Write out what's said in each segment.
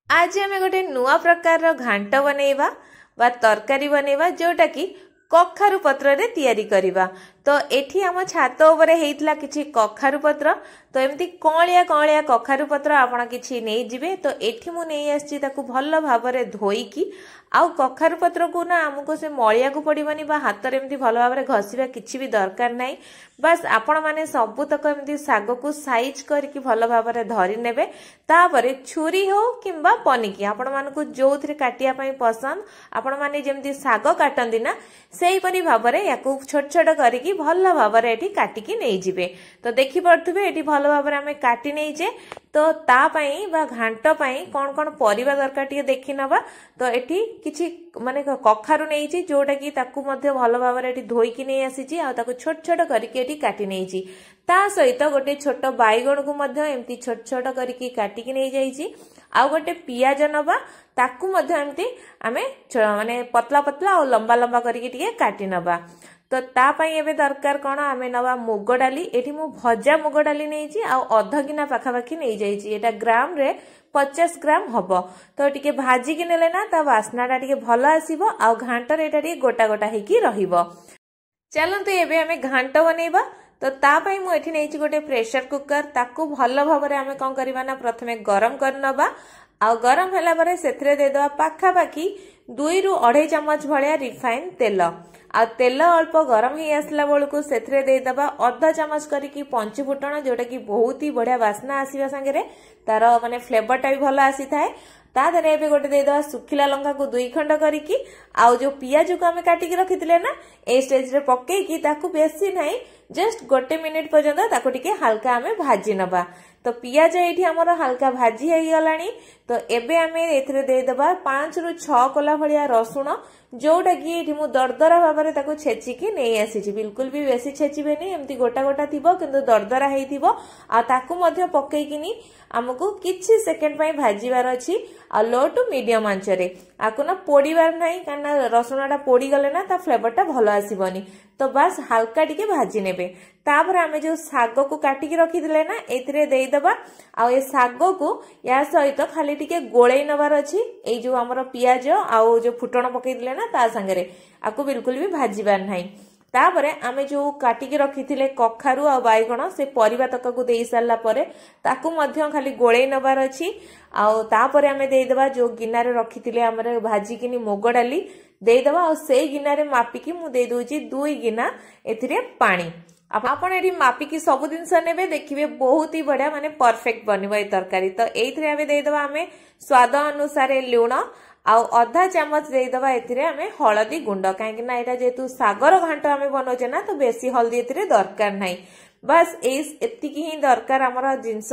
आज आम गोटे नुआ प्रकार घांट बनैबा बा तरकारी बनैबा जोटा कि कखारु पत्र रे तैयारी करिबा। तो एठी आम छात उपरे हेइतला किछि कखारु पत्र। तो एमती कलिया कलिया कखारु पत्र आपण किछि नै जिवे। तो एठी मु नै आछि ताकू भल्ल भाबरे धोईकी आउ कखारु पत्र को ना हमको से मलिया को पड़िबनी बा हाथ रे एमती भल्ल भाबरे घसीबा किछि भी दरकार नै। बस आपण माने सबु तक एमती साग को साइज करके भल्ल भाबरे धरि नेबे। तापरे छुरी हो किंबा पनिकी आपण मानकु जोथरे काटिया पई पसंद आपण माने जेमती साग काटंदी ना सेही परि भाबरे याकू छोट छोट करके भल्ल भाबरे एठी काटिकी नै जिवे। तो देखि पड़थुबे एठी भल्ल भाबरे हमें काटी नै जे। तो ता पई बा घांट पई कोन कोन परिबा दरकार टिके देखि नबा। तो एठी किछि माने कखारु नै छि जोटा कि ताकू मध्ये भल्ल भाबरे एठी धोईकी नै आसी छि आ ताकू छोट छोट करके एठी काटी नै छि। ता सहित गोटे छोट बाइगण को मध्ये एमती छोट छोट करके काटिकी नै जाई छि। आ गोटे पियाज नबा ताकू मध्ये एमती आमे माने पतला पतला और लंबा लंबा करके टिके काटी नबा। तो ता पई एबे दरकार कोन आमे नबा मुग डाली। एठी मु भजा मुग डाली नै छि आ आधा गिना पाखा पाखी नै जाई छि। एटा ग्राम रे 50 ग्राम हबो। तो टिके भाजी कि नेले ना ता वासनाटा टिके भलो आसीबो आ घांट रे एटा टिके गोटा गोटा हेकी रहिबो। चलंतु एबे आमे घांट बनेबा। तो ता पई मु एठी नै छि गोटे प्रेशर कुकर। ताकू भलो भाबरे आमे कोन करबा ना प्रथमे गरम करनबा आ गरम होला परे सेथरे दे दवा पाखा पाखी 2 रु 2.5 चम्मच भलिया रिफाइन तेल। आ तेल अल्प गरम ही आसला बेलू से दे दबा आधा चम्मच करके पंच फुटण जोटा कि बहुत ही बढ़िया बास्ना आसवा सांगे तार माने फ्लेवरटा भी भल आसी थाए। ता देरे एबे गोटे दे दवा सुखिला लंका को 2 खंड करके आउ जो पियाज को हमें काटिकी रखिथिले ना ए स्टेज रे पकेकी ताकू बेसी नाही जस्ट गोटे मिनिट पर्यंत ताकू टिके हल्का हमें भाजी नबा। तो पियाज एठी हमर हल्का भाजी हेई गलानी। तो एबे हमें एथरे दे दबा 5 रु 6 कोला भलिया रसुण जोटा कि एठी मु दरदरा भाबरे ताकू छेचिकी नै आसी छि। बिल्कुल भी बेसी छेचिबेनी एमती गोटा गोटा थिबो किंतु दरदरा हेई थिबो। आ ताकू मध्ये पकेइकिनी हमकु किछि सेकंड पई भाजीबार अछि आ लो टू मीडियम आंच रे। आकु ना पोडीबार नै काना रसुणटा पोडी गले ना ता फ्लेवरटा भलो आसीबनी। तो बस हल्का टिके भाजी नेबे। तापर हमें जो साग को काटिकी रखिथिले ना एथिरे देई दबा आ ए साग को या सहित खाली टिके गोळेई नबार अछि। ए जो हमर पियाज आ जो फुटण पकेइथिले ना ता संगे आकु बिल्कुल भी भाजीबार नै। तापरे आमे जो काटिकी रखिथिले कखारु आ बाइगण से परिबा तक को देई सारला परे ताकू मध्ये खाली गोळेई नबार अछि। आ तापरे आमे देई दबा जो गिनारे रखिथिले हमर भाजी किनी मुग डाली देई दबा आ से गिनारे मापिकी मु देई दोची 2 गिना एथिरे पानी। आपण एठी मापिकी सब जिंस नेबे देखिबे बहुत ही बढ़िया माने परफेक्ट बनिबो ए तरकारी। तो एथिरे आमे देई दबा आमे स्वाद अनुसार लूण आउ आधा चम्मच दे दबा एथिरे हमें हळदी गुंड काहे ना एटा जेतु सागर घांट हमें बनोजे ना तो बेसी हल्दी एथिरे दरकार नाही। बस एतिकी ही दरकार हमर जिंस।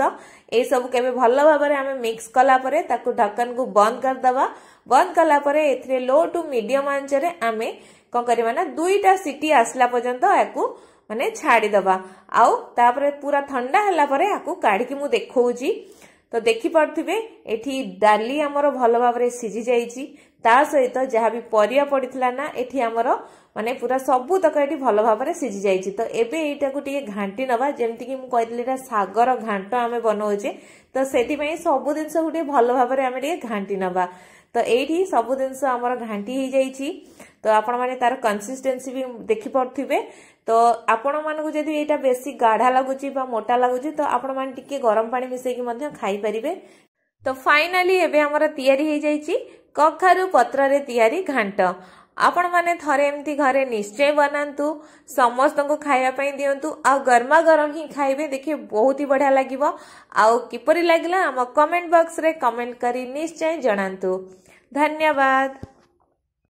ए सब केबे भल्ल भाबरे हमें मिक्स कला परे ताकू ढक्कन को बंद कर दबा। बंद कला परे एथिरे लो टू मीडियम आंच रे हमें कोन करबा ना 2टा सीटी आसला पर्यंत याकू माने छाड़ी दबा। आउ तापरे पूरा ठंडा हला परे याकू काढी कि मु देखौजी। तो देखि पड़थिबे एठी डाली हमर भलो भाबरे सिझी जाईची। ता सहित जहा भी परिया पड़ितला ना एठी हमर माने पूरा सबु तक एठी भलो भाबरे सिझी जाईची। तो एबे एटा को टिके घांटी नबा जेमति कि मु कहतली एटा सागर घांट हमें बनौजे। तो सेठी पई सबु दिनस गुटे भलो भाबरे हमें टिके घांटी नबा। तो एठी सबु दिनस हमर घांटी ही जाईची। तो आपण माने तार कंसिस्टेंसी भी देखि पड़थिबे। तो आपण मानकु जदि एटा बेसी गाढ़ा लागुची बा मोटा लागुची तो आपण मान टिके गरम पानी मिसेई कि मध्ये खाई परिबे। तो फाइनली एबे हमर तयारी हे जाईची कखारु पत्र रे तयारी घांट। आपण माने थरे एमती घरे निश्चय बनांतु समस्त को खाइबा पई दियंतु आ गरमा गरम ही खाइबे देखिए बहुत ही बढ़िया लागिबो। आ किपरि लागिला हम कमेंट बॉक्स रे कमेंट करी निश्चय जणांतु। धन्यवाद।